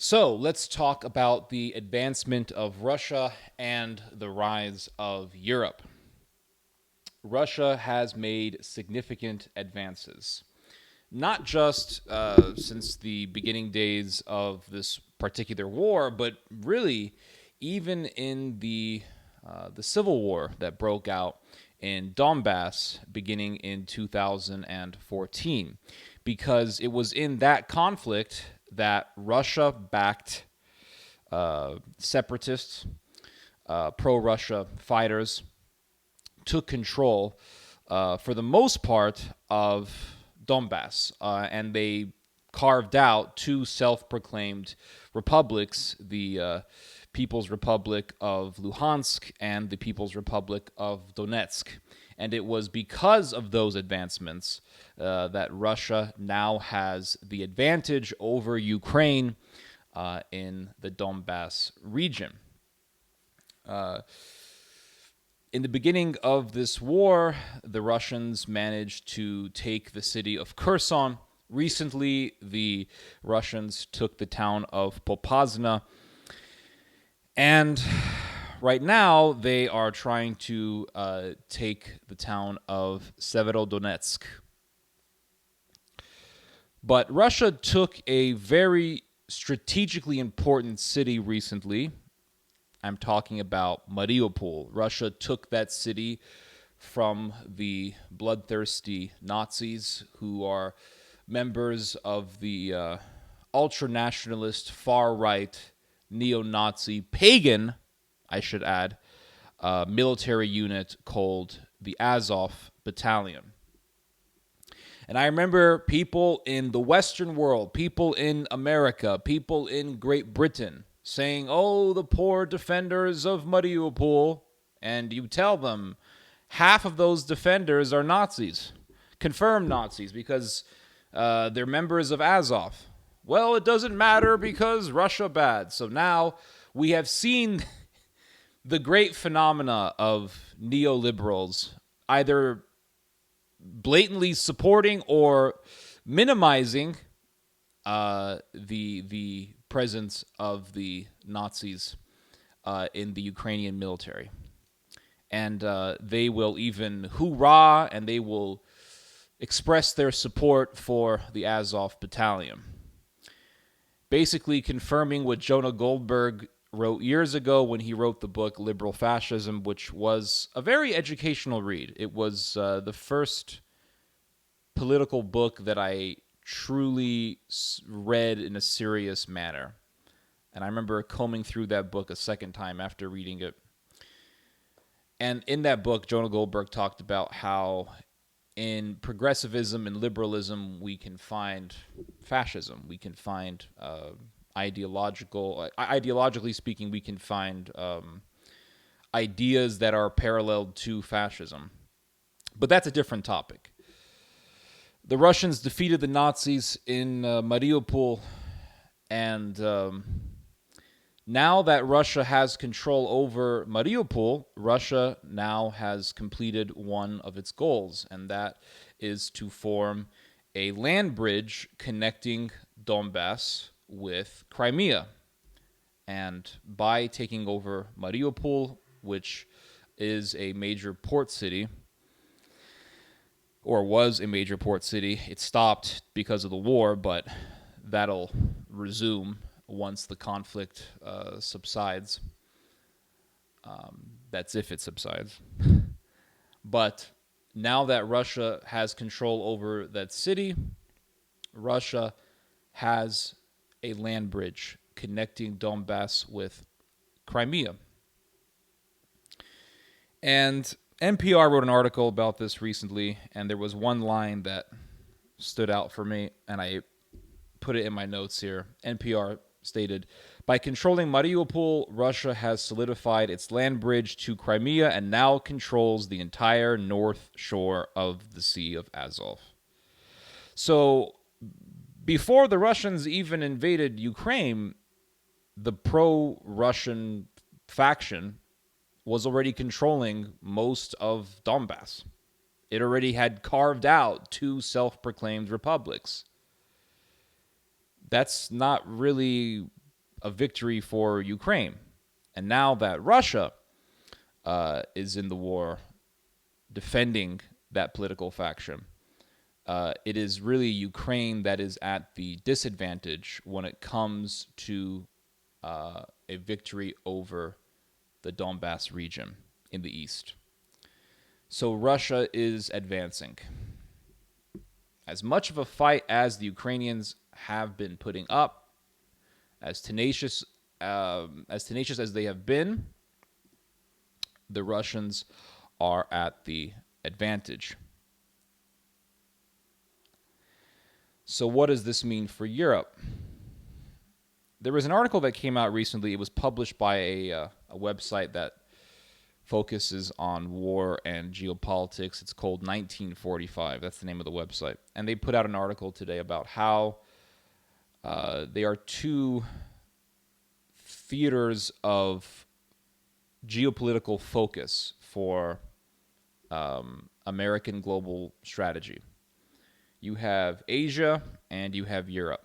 So let's talk about the advancement of Russia and the rise of Europe. Russia has made significant advances, not just since the beginning days of this particular war, but really even in the civil war that broke out in Donbass beginning in 2014, because it was in that conflict that Russia backed separatists, pro Russia fighters, took control, for the most part, of Donbass, and they carved out two self-proclaimed republics: the People's Republic of Luhansk and the People's Republic of Donetsk. And it was because of those advancements that Russia now has the advantage over Ukraine in the Donbass region. In the beginning of this war, the Russians managed to take the city of Kherson. Recently, the Russians took the town of Popasna. And right now, they are trying to take the town of Severodonetsk. But Russia took a very strategically important city recently. I'm talking about Mariupol. Russia took that city from the bloodthirsty Nazis, who are members of the ultra-nationalist, far-right, neo-Nazi, pagan, I should add, military unit called the Azov Battalion. And I remember people in the Western world, people in America, people in Great Britain saying, "Oh, the poor defenders of Mariupol." And you tell them half of those defenders are Nazis, confirmed Nazis, because they're members of Azov. Well, it doesn't matter because Russia bad. So now we have seen the great phenomena of neoliberals either blatantly supporting or minimizing the presence of the Nazis in the Ukrainian military. And they will even hoorah, and they will express their support for the Azov Battalion. Basically confirming what Jonah Goldberg wrote years ago when he wrote the book Liberal Fascism, which was a very educational read. It was the first political book that I truly read in a serious manner. And I remember combing through that book a second time after reading it. And in that book, Jonah Goldberg talked about how in progressivism and liberalism, we can find fascism. We can find ideologically speaking, we can find ideas that are parallel to fascism. But that's a different topic. The Russians defeated the Nazis in Mariupol, and now that Russia has control over Mariupol, Russia now has completed one of its goals, and that is to form a land bridge connecting Donbass with Crimea. And by taking over Mariupol, which is a major port city, or was a major port city, it stopped because of the war, but that'll resume once the conflict subsides. That's if it subsides. But now that Russia has control over that city, Russia has a land bridge connecting Donbass with Crimea. And NPR wrote an article about this recently, and there was one line that stood out for me, and I put it in my notes here. NPR stated, "By controlling Mariupol, Russia has solidified its land bridge to Crimea and now controls the entire north shore of the Sea of Azov." So before the Russians even invaded Ukraine, the pro-Russian faction was already controlling most of Donbass. It already had carved out two self-proclaimed republics. That's not really a victory for Ukraine. And now that Russia is in the war defending that political faction, it is really Ukraine that is at the disadvantage when it comes to a victory over the Donbass region in the east. So Russia is advancing. As much of a fight as the Ukrainians have been putting up, as tenacious as they have been, the Russians are at the advantage. So what does this mean for Europe? There was an article that came out recently. It was published by a website that focuses on war and geopolitics. It's called 1945. That's the name of the website. And they put out an article today about how there are two theaters of geopolitical focus for American global strategy. You have Asia and you have Europe.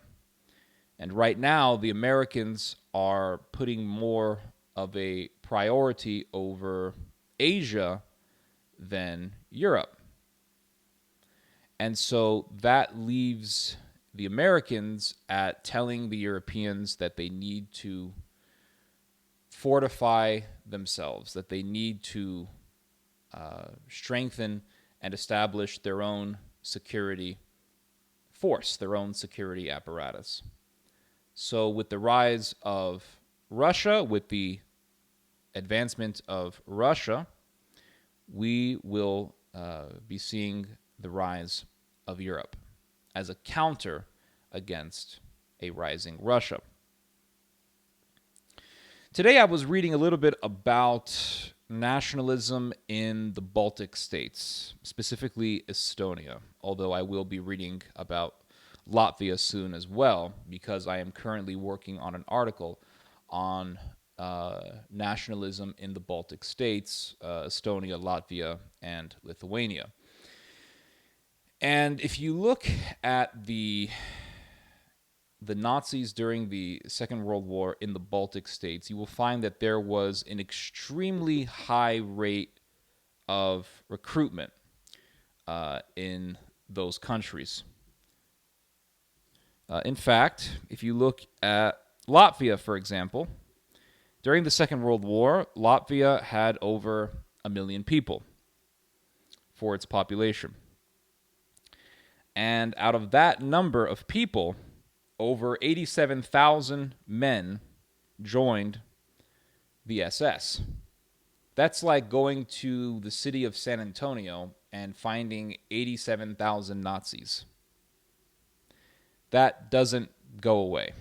And right now, the Americans are putting more of a priority over Asia than Europe. And so that leaves the Americans at telling the Europeans that they need to fortify themselves, that they need to strengthen and establish their own security force, their own security apparatus. So with the rise of Russia, with the advancement of Russia, we will be seeing the rise of Europe as a counter against a rising Russia. Today I was reading a little bit about nationalism in the Baltic states, specifically Estonia, although I will be reading about Latvia soon as well, because I am currently working on an article on nationalism in the Baltic states, Estonia, Latvia, and Lithuania. And if you look at the Nazis during the Second World War in the Baltic states, you will find that there was an extremely high rate of recruitment in those countries. In fact, if you look at Latvia, for example, during the Second World War, Latvia had over 1 million people for its population. And out of that number of people, over 87,000 men joined the SS. That's like going to the city of San Antonio and finding 87,000 Nazis. That doesn't go away.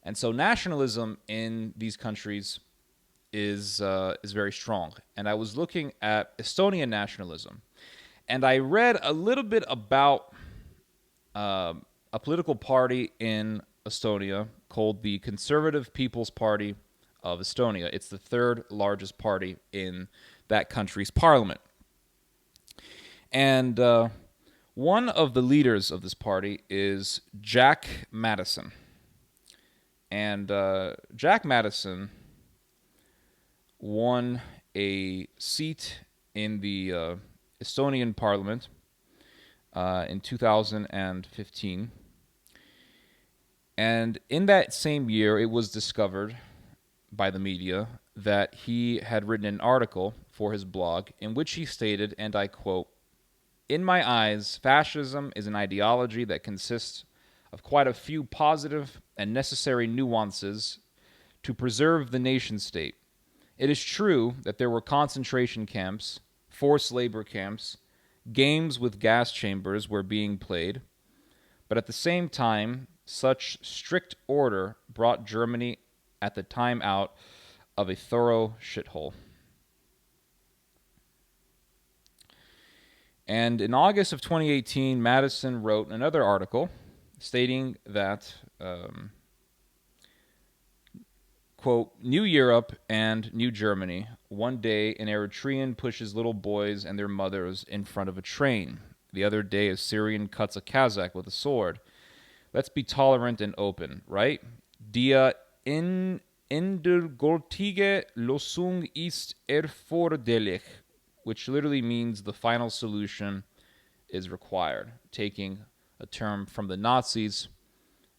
And so nationalism in these countries is very strong. And I was looking at Estonian nationalism, and I read a little bit about a political party in Estonia called the Conservative People's Party of Estonia. It's the third largest party in that country's parliament. And one of the leaders of this party is Jack Madison. And Jack Madison won a seat in the Estonian parliament in 2015. And in that same year, it was discovered by the media that he had written an article for his blog in which he stated, and I quote, "In my eyes, fascism is an ideology that consists of quite a few positive and necessary nuances to preserve the nation-state. It is true that there were concentration camps, forced labor camps, games with gas chambers were being played, but at the same time, such strict order brought Germany at the time out of a thorough shithole." And in August of 2018, Madison wrote another article stating that, quote, "New Europe and New Germany. One day an Eritrean pushes little boys and their mothers in front of a train. The other day a Syrian cuts a Kazakh with a sword. Let's be tolerant and open, right? Dia in endgültige Lösung ist erforderlich, which literally means the final solution is required, taking a term from the Nazis,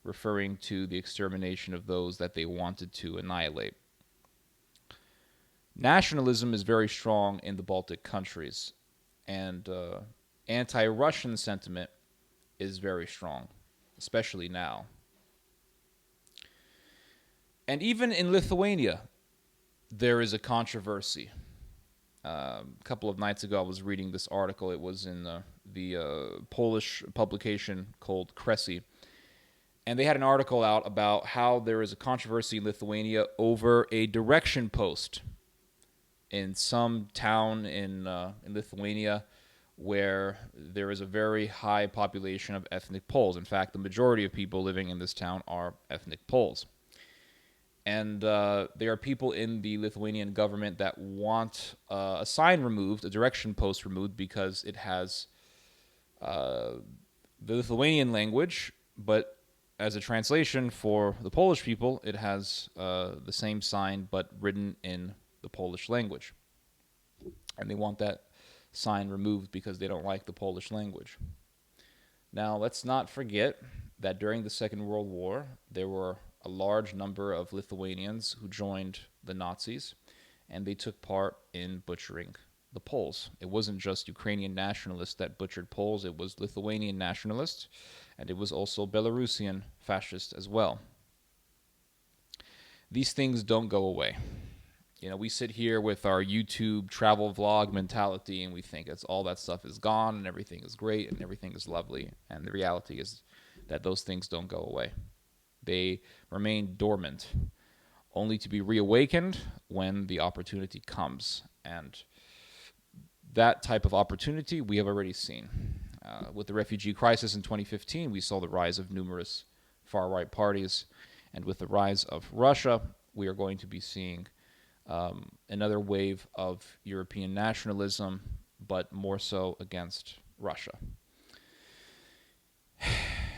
referring to the extermination of those that they wanted to annihilate. Nationalism is very strong in the Baltic countries, and anti-Russian sentiment is very strong, especially now. And even in Lithuania, there is a controversy. A couple of nights ago, I was reading this article. It was in the Polish publication called Kresy. And they had an article out about how there is a controversy in Lithuania over a direction post in some town in Lithuania where there is a very high population of ethnic Poles. In fact, the majority of people living in this town are ethnic Poles. And there are people in the Lithuanian government that want a sign removed, a direction post removed, because it has the Lithuanian language, but as a translation for the Polish people, it has the same sign, but written in the Polish language. And they want that sign removed because they don't like the Polish language. Now, let's not forget that during the Second World War, there were a large number of Lithuanians who joined the Nazis, and they took part in butchering the Poles. It wasn't just Ukrainian nationalists that butchered Poles, it was Lithuanian nationalists, and it was also Belarusian fascists as well. These things don't go away. You know, we sit here with our YouTube travel vlog mentality and we think it's all that stuff is gone and everything is great and everything is lovely. And the reality is that those things don't go away. They remain dormant, only to be reawakened when the opportunity comes. And that type of opportunity we have already seen. With the refugee crisis in 2015, we saw the rise of numerous far-right parties. And with the rise of Russia, we are going to be seeing another wave of European nationalism, but more so against Russia.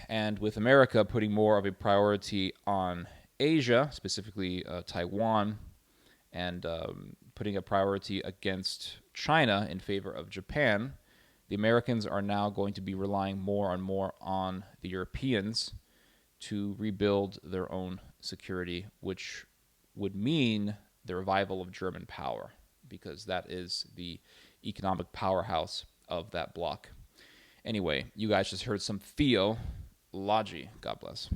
And with America putting more of a priority on Asia, specifically Taiwan, and putting a priority against China in favor of Japan, the Americans are now going to be relying more and more on the Europeans to rebuild their own security, which would mean the revival of German power, because that is the economic powerhouse of that bloc. Anyway, you guys just heard some theology. God bless.